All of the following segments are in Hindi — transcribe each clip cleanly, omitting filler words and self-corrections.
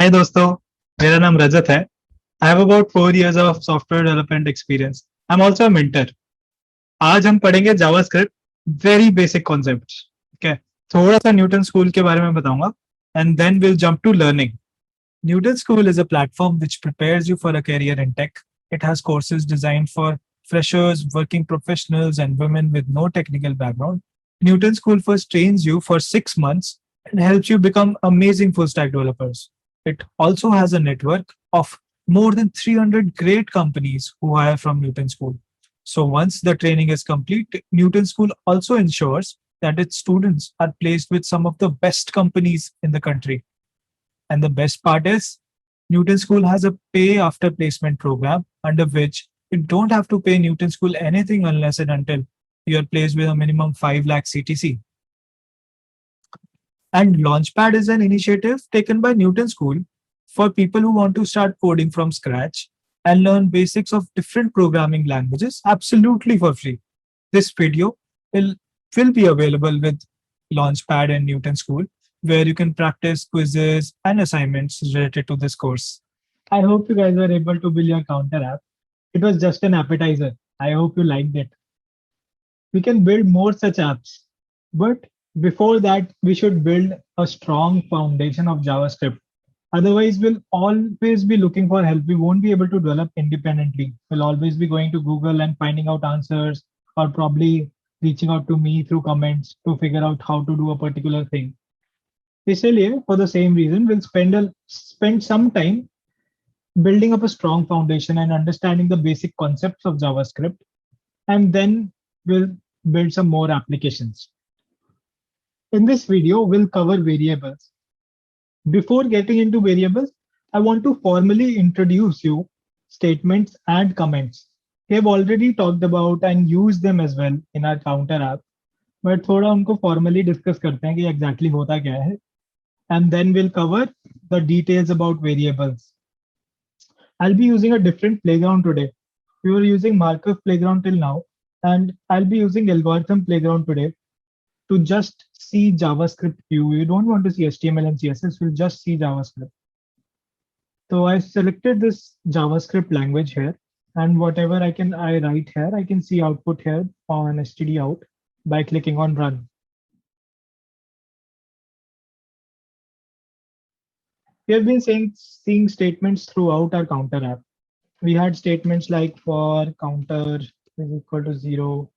हाय दोस्तों, मेरा नाम रजत है। I have about 4 years of software development experience. I am also a mentor. आज हम पढ़ेंगे जावास्क्रिप्ट, वेरी बेसिक कॉन्सेप्ट्स। ठीक है, थोड़ा सा न्यूटन स्कूल के बारे में बताऊंगा and then will jump to learning. Newton School is a platform which prepares you for a career in tech. It has courses designed for freshers, working professionals, and women with no technical background. Newton School first trains you for 6 months and helps you become amazing full stack developers. It also has a network of more than 300 great companies who hire from Newton School. So once the training is complete, Newton School also ensures that its students are placed with some of the best companies in the country. And the best part is, Newton School has a pay after placement program under which you don't have to pay Newton School anything unless and until you are placed with a minimum 5 lakh CTC. And Launchpad is an initiative taken by Newton School for people who want to start coding from scratch and learn basics of different programming languages absolutely for free. This video will, will be available with Launchpad and Newton School, where you can practice quizzes and assignments related to this course. I hope you guys were able to build your counter app. It was just an appetizer. I hope you liked it. We can build more such apps. But before that, we should build a strong foundation of JavaScript. Otherwise, we'll always be looking for help. We won't be able to develop independently. We'll always be going to Google and finding out answers, or probably reaching out to me through comments to figure out how to do a particular thing. इसलिए, for the same reason, we'll spend some time building up a strong foundation and understanding the basic concepts of JavaScript, and then we'll build some more applications. In this video, we'll cover variables. Before getting into variables, I want to formally introduce you statements and comments. We have already talked about and used them as well in our counter app, but थोड़ा उनको formally discuss करते हैं कि exactly होता क्या है, and then we'll cover the details about variables. I'll be using a different playground today. We were using Markov playground till now, and I'll be using algorithm playground today to just see JavaScript view. You don't want to see HTML and CSS, we'll just see JavaScript. So I selected this JavaScript language here, and whatever I write here, I can see output here on stdout by clicking on run. We have been seeing statements throughout our counter app. We had statements like for counter is equal to 0.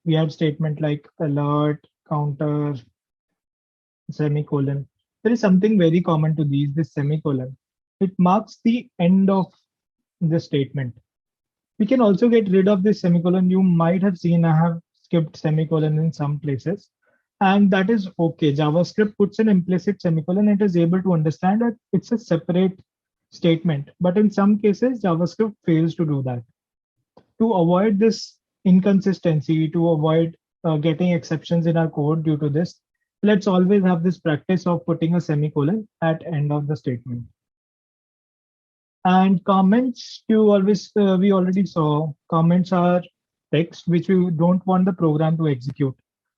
We had statement like alert, counter, semicolon. There is something very common to these, this semicolon. It marks the end of the statement. We can also get rid of this semicolon. You might have seen I have skipped semicolon in some places, and that is okay. JavaScript puts an implicit semicolon. It is able to understand that it's a separate statement, but in some cases, JavaScript fails to do that. To avoid this inconsistency, to avoid getting exceptions in our code due to this, let's always have this practice of putting a semicolon at end of the statement. And comments, we already saw comments are text which we don't want the program to execute.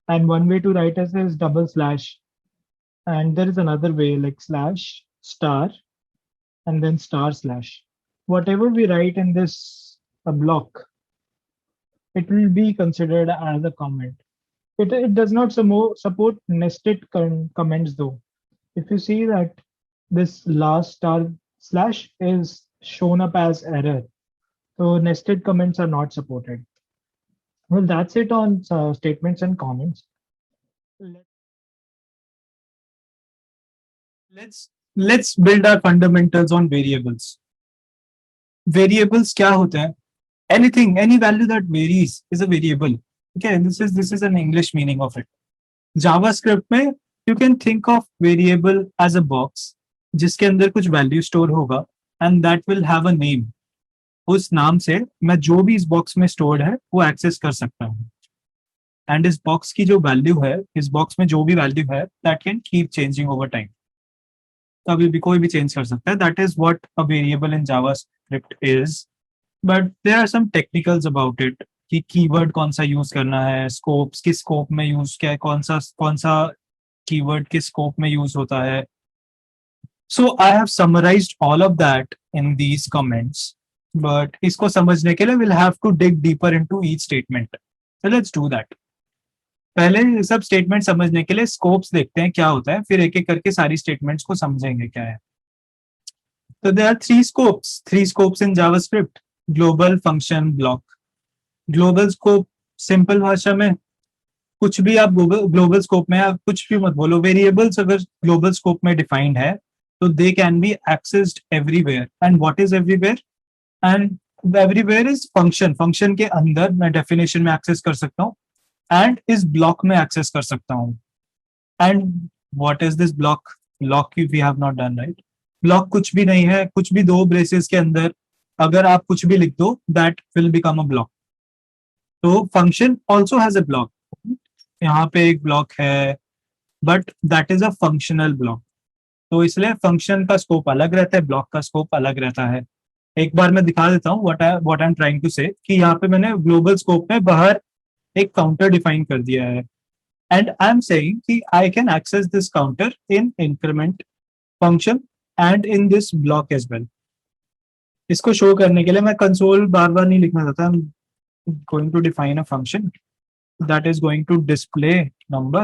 And one way to write it is double slash. And there is another way like slash star and then star slash. Whatever we write in this block, it will be considered as a comment. It does not support nested comments though. If you see that this last star slash is shown up as error, so nested comments are not supported. Well, that's it on statements and comments. Let's build our fundamentals on variables. Variables क्या होते हैं? Anything, any value that varies is a variable. Okay, this is an English meaning of it. JavaScript में you can think of variable as a box जिसके अंदर कुछ value store होगा and that will have a name. उस नाम से मैं जो भी इस बॉक्स में stored है वो access कर सकता हूँ. And इस बॉक्स की जो value है, इस बॉक्स में जो भी value है, that can keep changing over time. कभी भी कोई भी change कर सकता है. That is what a variable in JavaScript is. But there are some technicals about it कि कीवर्ड कौन सा यूज करना है, स्कोप्स किस स्कोप में यूज क्या है, कौन सा कीवर्ड किस स्कोप में यूज होता है. So I have summarized all of that in these comments, but इसको समझने के लिए we'll have to dig deeper into each statement. So let's do that. पहले ये सब स्टेटमेंट समझने के लिए स्कोप्स देखते हैं क्या होता है, फिर एक एक करके सारी स्टेटमेंट्स को समझेंगे क्या है. तो there are three scopes in JavaScript: global, function, block. Global scope simple भाषा में कुछ भी आप ग्लोबल स्कोप में आप कुछ भी मत बोलो, वेरिएबल्स अगर ग्लोबल स्कोप में डिफाइंड है तो they can be accessed everywhere. And what is everywhere? And everywhere is function. Function के अंदर मैं डेफिनेशन में एक्सेस कर सकता हूँ एंड इस ब्लॉक में एक्सेस कर सकता हूँ. And what is this block? Block we have not done, right? Block कुछ भी नहीं है, कुछ भी दो ब्रेसेस के अंदर अगर आप कुछ भी लिख दो that will become a block. तो function also has a block. यहाँ पे एक ब्लॉक है but that is a functional block. तो इसलिए फंक्शन का स्कोप अलग रहता है, ब्लॉक का स्कोप अलग रहता है. एक बार मैं दिखा देता हूँ what I am trying to say, कि यहाँ पे मैंने ग्लोबल स्कोप में बाहर एक काउंटर डिफाइन कर दिया है एंड आई एम सेइंग कि I can access this counter in increment function and in this block as well. इसको शो करने के लिए मैं कंसोल बार बार नहीं लिखना चाहता. Going to define a function that is going to display number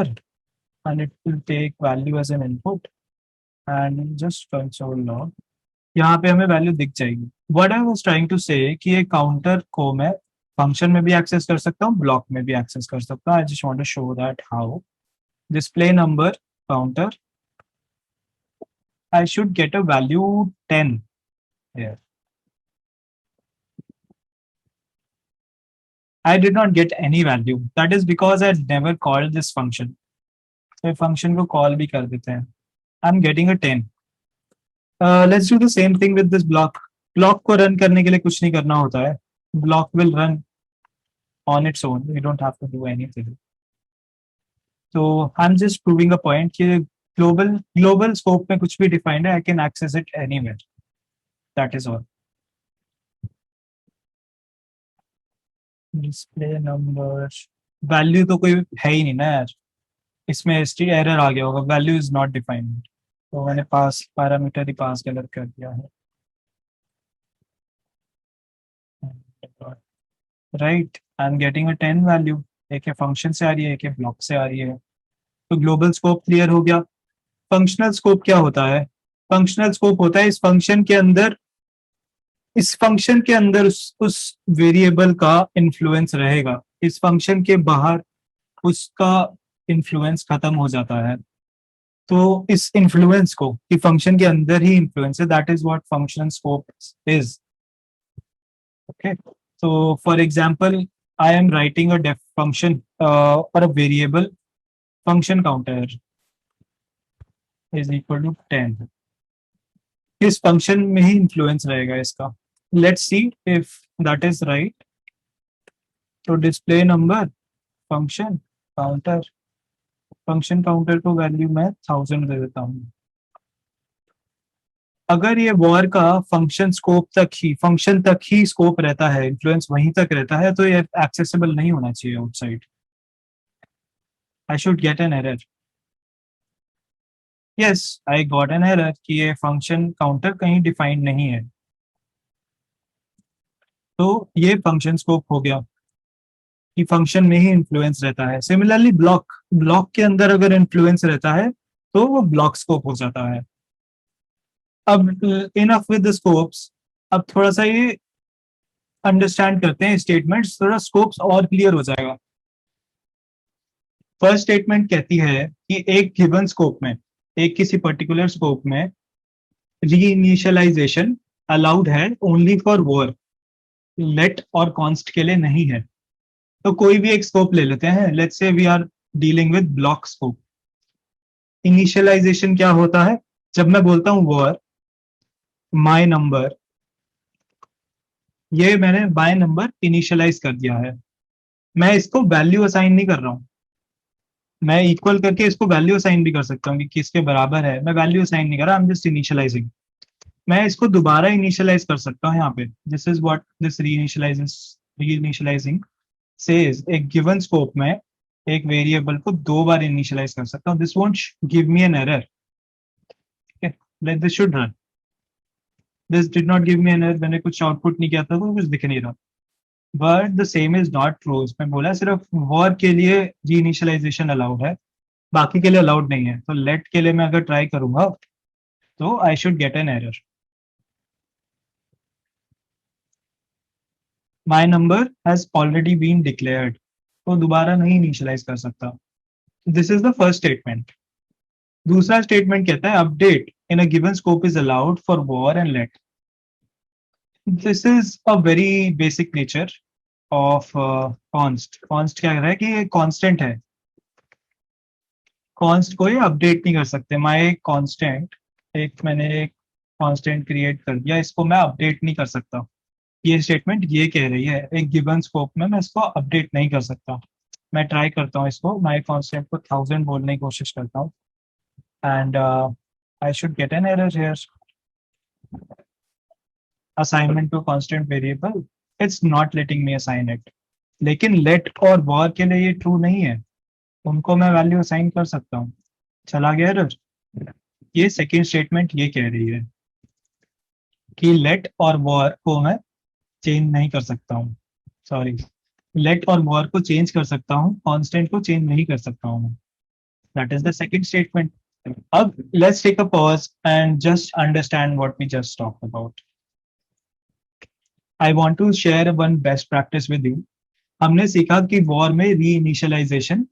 and it will take value as an input and just console log. यहाँ पे हमें वैल्यू दिख जाएगी. What I was trying to say कि ये काउंटर को मैं फंक्शन में भी एक्सेस कर सकता हूँ, ब्लॉक में भी एक्सेस कर सकता हूँ. I just want to show that how. Display number counter. I should get a value 10 here. I did not get any value. That is because I never called this function. तो फंक्शन को कॉल भी कर देते हैं. I'm getting a 10. Let's do the same thing with this block. Block को रन करने के लिए कुछ नहीं करना होता है. Block will run on its own. You don't have to do anything. So I'm just proving a point कि global scope में कुछ भी defined है, I can access it anywhere. That is all. Display number. Value तो कोई है ही नहीं ना यार. इसमें एरर आ गया होगा. Value is not defined. तो मैंने पास पैरामीटर ही पास गलत कर दिया है. Right, I am getting a 10 value. एक है फंक्शन से आ रही है, एक है ब्लॉक से आ रही है. तो ग्लोबल स्कोप क्लियर हो गया. फंक्शनल स्कोप क्या होता है? फंक्शनल स्कोप होता है इस फंक्शन के अंदर, इस फंक्शन के अंदर उस वेरिएबल का इन्फ्लुएंस रहेगा, इस फंक्शन के बाहर उसका इन्फ्लुएंस खत्म हो जाता है. तो इस इन्फ्लुएंस को कि फंक्शन के अंदर ही इन्फ्लुएंस है, that is what functional scope is. Okay. So for example, I am writing a def function or a variable function counter is equal to 10. इस फंक्शन में ही इन्फ्लुएंस रहेगा इसका. Let's see if that is right. तो डिस्प्ले नंबर फंक्शन काउंटर को वैल्यू मैं 1000 दे देता हूँ. अगर ये वॉर का फंक्शन तक ही स्कोप रहता है, इन्फ्लुएंस वहीं तक रहता है, तो ये एक्सेसिबल नहीं होना चाहिए outside. I should get an error. Yes, I got an error कि ये फंक्शन काउंटर कहीं डिफाइंड नहीं है. तो ये फंक्शन स्कोप हो गया कि फंक्शन में ही इन्फ्लुएंस रहता है. सिमिलरली ब्लॉक के अंदर अगर इन्फ्लुएंस रहता है तो वो ब्लॉक स्कोप हो जाता है. अब इनफ विद द स्कोप्स. अब थोड़ा सा ये अंडरस्टैंड करते हैं स्टेटमेंट्स, थोड़ा स्कोप्स और क्लियर हो जाएगा. फर्स्ट स्टेटमेंट कहती है कि एक गिवन स्कोप में, एक किसी पर्टिकुलर स्कोप में रीइनिशियलाइजेशन अलाउड है ओनली फॉर वॉर, लेट और कॉन्स्ट के लिए नहीं है. तो कोई भी एक स्कोप ले लेते हैं. Let's say we are dealing with block scope. Initialization क्या होता है? जब मैं बोलता हूं वॉर माय नंबर, ये मैंने बाय नंबर इनिशियलाइज कर दिया है. मैं इसको वैल्यू असाइन नहीं कर रहा हूं. मैं इक्वल करके इसको वैल्यू असाइन भी कर सकता हूँ कि किसके बराबर है. मैं वैल्यू असाइन नहीं कर रहा, आई एम जस्ट इनिशियलाइजिंग. मैं इसको दोबारा इनिशियलाइज कर सकता हूँ यहाँ पे. This is what this reinitializing says. एक गिवन स्कोप में एक वेरिएबल को 2 बार इनिशियलाइज कर सकता हूँ. This won't give me an error. Let this should run. This did not give me an error. मैंने कुछ आउटपुट नहीं किया था तो कुछ दिख नहीं रहा. But the same is not true. इसमें बोला सिर्फ war के लिए रीइनिशियलाइजेशन अलाउड है, बाकी के लिए अलाउड नहीं है. तो let के लिए मैं अगर ट्राई करूंगा तो I should get an error. My number has already been declared. तो दोबारा नहीं इनिशियलाइज कर सकता. This is the first statement. दूसरा स्टेटमेंट कहता है update in a given scope is allowed for war and let. This is a very basic nature of const. Const क्या कह रहा है कि ये कांस्टेंट है. कॉन्स्ट को ये अपडेट नहीं कर सकते. माय कांस्टेंट, एक मैंने एक कांस्टेंट क्रिएट कर दिया, इसको मैं अपडेट नहीं कर सकता. ये स्टेटमेंट ये कह रही है एक गिवन स्कोप में मैं इसको अपडेट नहीं कर सकता. मैं ट्राई करता हूँ इसको, माय कांस्टेंट को 1000 बोलने की कोशिश करता हूँ and I should get an error here. Assignment to constant variable, it's not letting me assign it. लेकिन let और var के लिए ये true नहीं है, उनको मैं वैल्यू असाइन कर सकता हूँ. चला गया error. ये सेकेंड स्टेटमेंट ये कह रही है कि let और var को मैं चेंज नहीं कर सकता हूँ. सॉरी, let और var को चेंज कर सकता हूँ, constant को चेंज नहीं कर सकता हूँ. That is the second statement. अब let's take a pause and just understand what we just talked about. I want to share one best practice with you. हमने सीखा कि वॉर में रीइनिशियलाइजेशन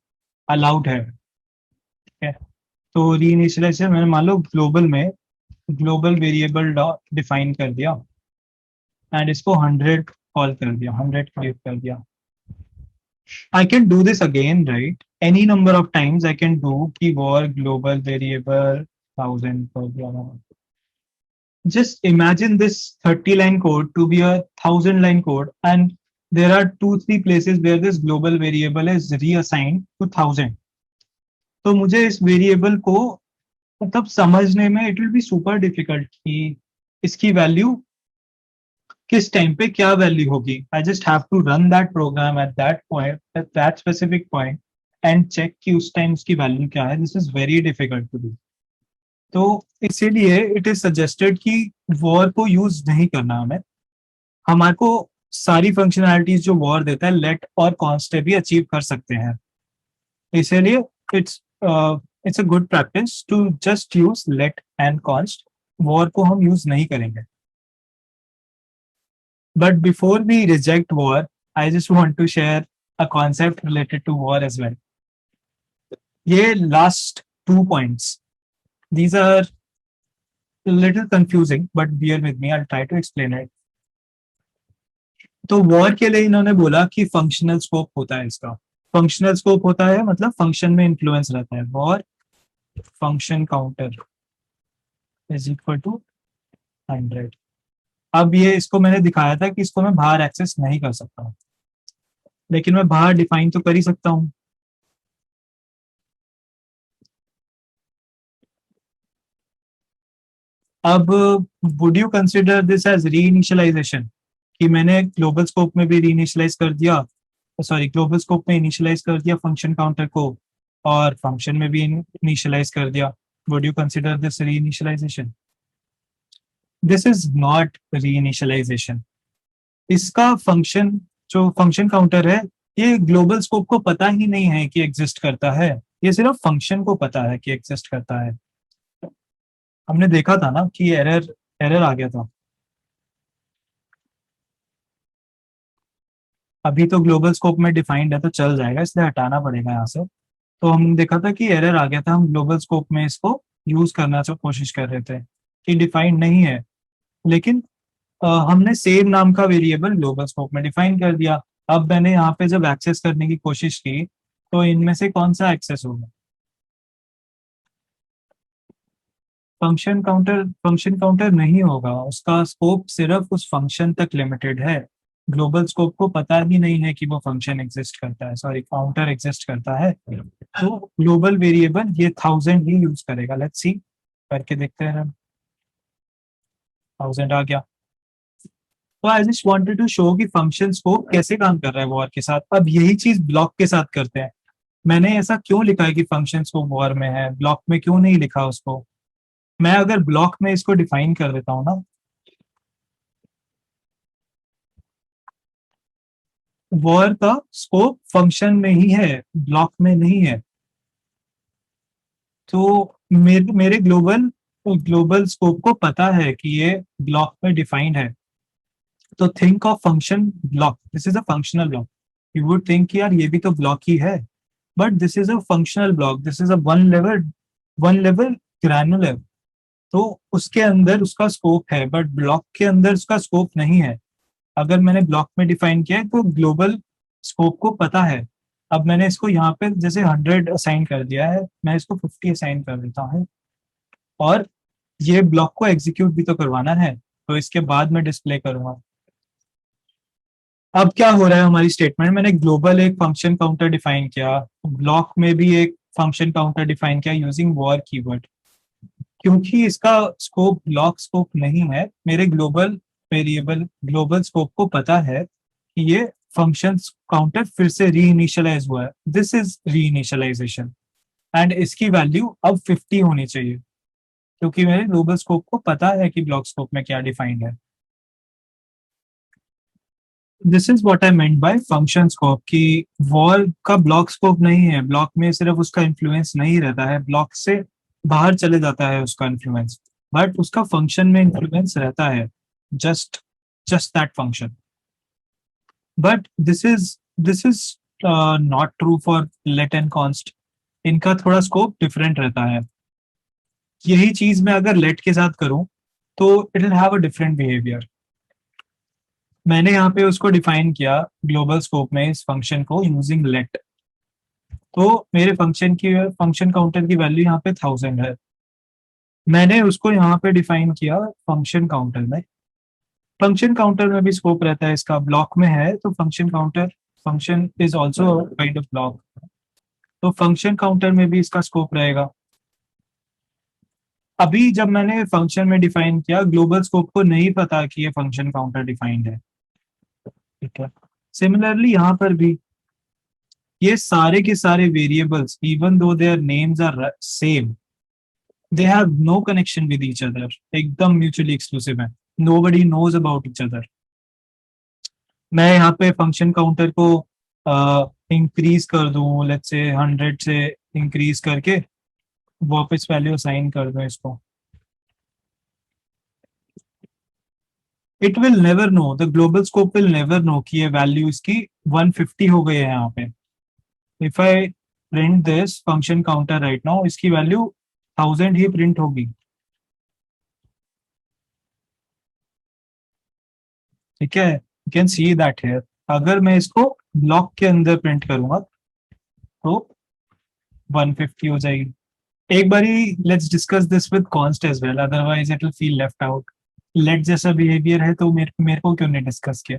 अलाउड है. ठीक है, तो रीइनिशियलाइजेशन मैंने मान लो ग्लोबल में ग्लोबल वेरिएबल डिफाइन कर दिया एंड इसको 100 कॉल कर दिया, 100 क्रिएट कर दिया. I can do this again, right? Any number of times I can do कि war global variable 1000 per diya. Just imagine this 30 line code to be a 1000 line code, and there are 2-3 places where this global variable is reassigned to 1000. तो मुझे इस वेरिएबल को मतलब समझने में it will be super difficult कि इसकी वैल्यू किस टाइम पे क्या वैल्यू होगी. I just have to run that program at that point, at that specific point and check कि उस टाइम उसकी वैल्यू क्या है. This is very difficult to do. तो इसीलिए इट इज सजेस्टेड कि वॉर को यूज नहीं करना हमें. हमारे को सारी फंक्शनैलिटीज जो वॉर देता है लेट और कॉन्स्ट भी अचीव कर सकते हैं. इसीलिए it's a good practice to just use let and const. Var को हम यूज नहीं करेंगे. But before we reject war, I just want to share a concept related to war as well. ये last 2 points, these are a little confusing, but bear with me, I'll try to explain it. तो war के लिए इन्होंने बोला कि functional scope होता है इसका. Functional scope होता है मतलब function में influence रहता है. War function counter is equal to 100. अब ये इसको मैंने दिखाया था कि इसको मैं बाहर एक्सेस नहीं कर सकता हूँ, लेकिन मैं बाहर डिफाइन तो कर ही सकता हूँ. अब would you consider this as reinitialization कि मैंने ग्लोबल स्कोप में भी रीइनिशियलाइज कर दिया, सॉरी ग्लोबल स्कोप में इनिशियलाइज कर दिया फंक्शन काउंटर को और फंक्शन में भी इनिशियलाइज कर दिया. Would you consider this reinitialization? This is not reinitialization. इसका फंक्शन जो फंक्शन काउंटर है ये ग्लोबल स्कोप को पता ही नहीं है कि एग्जिस्ट करता है. ये सिर्फ फंक्शन को पता है कि एग्जिस्ट करता है. हमने देखा था ना कि एरर आ गया था. अभी तो ग्लोबल स्कोप में डिफाइंड है तो चल जाएगा, इसलिए हटाना पड़ेगा यहाँ से. तो हम देखा था कि एरर आ गया था. हम ग्लोबल स्कोप में इसको यूज करना से कोशिश कर रहे थे कि डिफाइंड नहीं है, लेकिन हमने सेम नाम का वेरिएबल ग्लोबल स्कोप में डिफाइन कर दिया. अब मैंने यहाँ पे जब एक्सेस करने की कोशिश की तो इनमें से कौन सा एक्सेस होगा? फंक्शन काउंटर नहीं होगा. उसका स्कोप सिर्फ उस फंक्शन तक लिमिटेड है. ग्लोबल स्कोप को पता ही नहीं है कि वो फंक्शन एग्जिस्ट करता है, सॉरी काउंटर एग्जिस्ट करता है. तो ग्लोबल वेरिएबल ये 1000 ही यूज करेगा. लेट्स सी, करके देखते हैं. 1000 आ गया. तो I just wanted to show कि फंक्शन स्कोप कैसे काम कर रहा है वॉर के साथ. अब यही चीज ब्लॉक के साथ करते हैं. मैंने ऐसा क्यों लिखा है कि फंक्शन स्कोप वॉर में है, ब्लॉक में क्यों नहीं लिखा उसको? मैं अगर ब्लॉक में इसको डिफाइन कर देता हूँ ना, वॉर का स्कोप फंक्शन में ही है, ब्लॉक में नहीं है। तो मेरे ग्लोबल ग्लोबल स्कोप को पता है कि ये ब्लॉक में डिफाइंड है। तो think of function block, this is a functional block. You would think यार ये भी तो ब्लॉक ही है, but this is a functional block, this is a one level granular. तो उसके अंदर उसका स्कोप है, बट ब्लॉक के अंदर उसका स्कोप नहीं है। अगर मैंने ब्लॉक में डिफाइन किया है तो ग्लोबल स्कोप को पता है। अब मैंने इसको यहाँ पे जैसे 100 असाइन कर दिया है, मैं इसको 50 असाइन कर देता हूँ, और ये ब्लॉक को एग्जीक्यूट भी तो करवाना है, तो इसके बाद मैं डिस्प्ले करूंगा। अब क्या हो रहा है हमारी स्टेटमेंट, मैंने ग्लोबल एक फंक्शन काउंटर डिफाइन किया, ब्लॉक में भी एक फंक्शन काउंटर डिफाइन किया यूजिंग वॉर कीवर्ड। क्योंकि इसका स्कोप ब्लॉक स्कोप नहीं है, मेरे ग्लोबल वेरिएबल ग्लोबल स्कोप को पता है कि ये फंक्शन काउंटर फिर से री इनिशियलाइज हुआ है, this is reinitialization, and इसकी वैल्यू अब 50 होनी चाहिए, क्योंकि मेरे ग्लोबल स्कोप को पता है कि ब्लॉक स्कोप में क्या डिफाइंड है। This is what I meant by function scope, कि वॉल का ब्लॉक स्कोप नहीं है, ब्लॉक में सिर्फ उसका इन्फ्लुएंस नहीं रहता है, ब्लॉक से बाहर चले जाता है उसका इन्फ्लुएंस, बट उसका फंक्शन में इन्फ्लुएंस रहता है, just just that function. But this is not true for let and const, इनका थोड़ा स्कोप डिफरेंट रहता है। यही चीज मैं अगर लेट के साथ करूं तो it will have a different behaviour. मैंने यहाँ पे उसको डिफाइन किया ग्लोबल स्कोप में इस फंक्शन को यूजिंग लेट। तो मेरे फंक्शन काउंटर की वैल्यू यहाँ पे 1000 है, मैंने उसको यहाँ पे डिफाइन किया फंक्शन काउंटर में। फंक्शन काउंटर में भी स्कोप रहता है, इसका ब्लॉक में है तो function counter, function is also kind of block, तो फंक्शन काउंटर में भी इसका स्कोप रहेगा। अभी जब मैंने फंक्शन में डिफाइन किया, ग्लोबल स्कोप को नहीं पता कि ये फंक्शन काउंटर डिफाइंड है, ठीक है। सिमिलरली यहाँ पर भी ये सारे के सारे variables, even though their names are same, they have no connection with each other, एकदम म्यूचुअली एक्सक्लूसिव है, nobody knows about each other. मैं यहाँ पे फंक्शन काउंटर को इंक्रीज कर दूं, लेट्स से 100 से इंक्रीज करके वापस वैल्यू असाइन कर दूं इसको, it will never know, the global scope will never know कि ये वैल्यू इसकी 150 हो गई है यहाँ पे। If I print this function counter right now, इसकी वैल्यू 1000 ही प्रिंट होगी, ठीक है। You can see that here. अगर मैं इसको ब्लॉक के अंदर प्रिंट करूंगा तो 150 हो जाएगी। एक बारी let's discuss this with const as well, otherwise it will feel left out. Let जैसा बिहेवियर है तो मेरे को क्यों नहीं डिस्कस किया,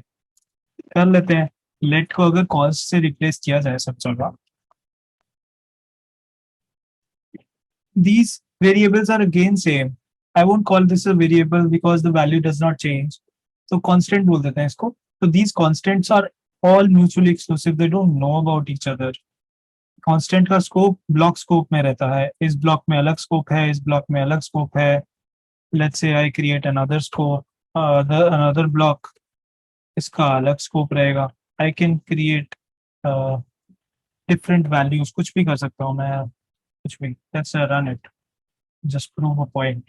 कर लेते हैं। लेट को अगर कॉन्स्ट से रिप्लेस किया जाए सब जगह, these variables are again same. I won't call this a variable because the value does not change. So constant बोल देते हैं इसको। So these constants are all mutually exclusive. They don't know about each other. Constant का स्कोप ब्लॉक स्कोप में रहता है, इस ब्लॉक में अलग स्कोप है, इस ब्लॉक में अलग स्कोप है। Let's say I create another scope, another block, इसका अलग स्कोप रहेगा। I can create uh, different values, कुछ भी कर सकता हूँ मैं, कुछ भी। Let's run it. Just prove a point,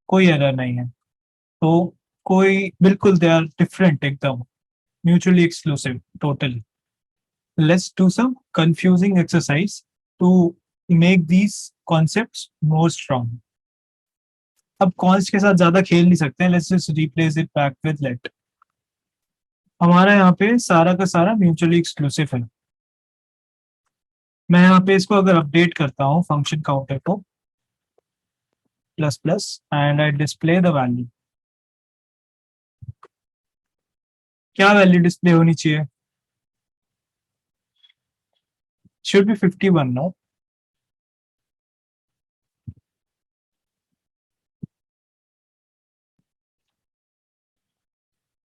कोई एरर नहीं है। तो कोई बिल्कुल दे आर डिफरेंट, एकदम mutually exclusive totally. Let's do some confusing exercise to make these concepts more strong. अब कॉन्स्ट के साथ ज्यादा खेल नहीं सकते हैं, let's just replace it back with let. हमारा यहाँ पे सारा का सारा म्यूचुअली एक्सक्लूसिव है। मैं यहाँ पे इसको अगर अपडेट करता हूँ फंक्शन काउंटर को plus plus, and I display the value, क्या वैल्यू डिस्प्ले होनी चाहिए, should be 51, no?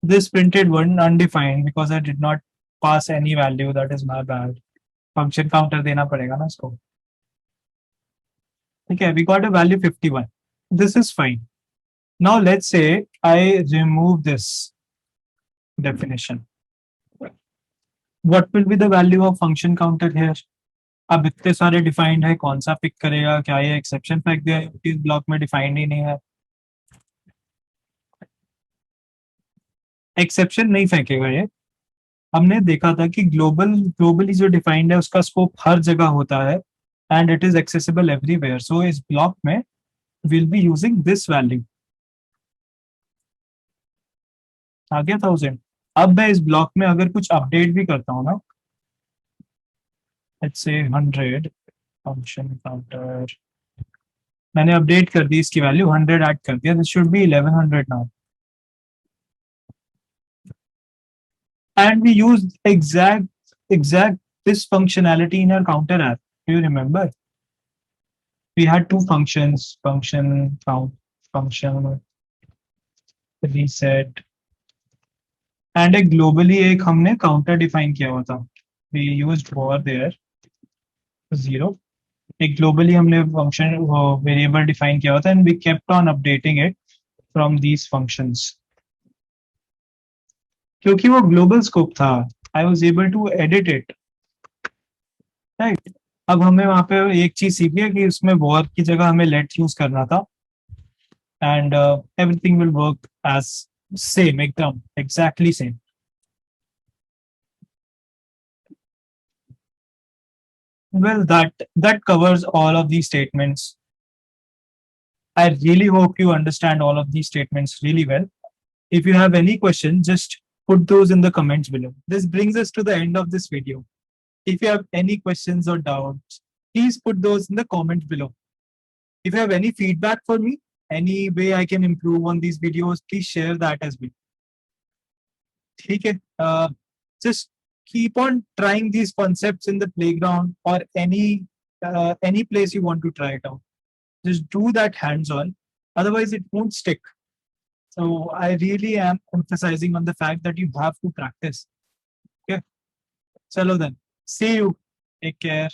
This printed one undefined because I did not pass any value, that is my bad. Function counter देना पड़ेगा ना इसको, ठीक है। We got a value 51, This is fine. Now let's say I remove this definition. What will be the value of function counter here? अब इतने सारे डिफाइंड है, कौन सा पिक करेगा? क्या ये एक्सेप्शन फेंक दिया इस ब्लॉक में डिफाइंड ही नहीं है? एक्सेप्शन नहीं फेंकेगा ये। हमने देखा था कि ग्लोबली जो डिफाइंड है उसका स्कोप हर जगह होता है and it is accessible everywhere. So इस ब्लॉक में will be using this value. आ गया 1000। अब मैं इस ब्लॉक में अगर कुछ अपडेट भी करता हूँ ना, लेट्स से 100 फंक्शन काउंटर, मैंने अपडेट कर दी, इसकी वैल्यू 100 ऐड कर दिया, this should be 1100 now. And we used exact this functionality in our counter app. Do you remember? We had two functions, function count, function reset, and एक globally एक हमने counter define किया हुआ था. We used for there 0. एक globally हमने function variable define किया हुआ था, and we kept on updating it from these functions. क्योंकि वो global scope था, I was able to edit it. Right. अब हमें वहां पे एक चीज सीखी है कि उसमें वॉर की जगह हमें लेट यूज करना था and everything will work as same, एकदम exactly same. Well, that covers all of these statements. I really hope you understand all of these statements really well. If you have any questions, just put those in the comments below. This brings us to the end of this video. If you have any questions or doubts, please put those in the comments below. If you have any feedback for me, any way I can improve on these videos, please share that as well. ठीक है? Just keep on trying these concepts in the playground or any place you want to try it out. Just do that hands-on. Otherwise, it won't stick. So I really am emphasizing on the fact that you have to practice. Okay. Chalo then. See you. Take care.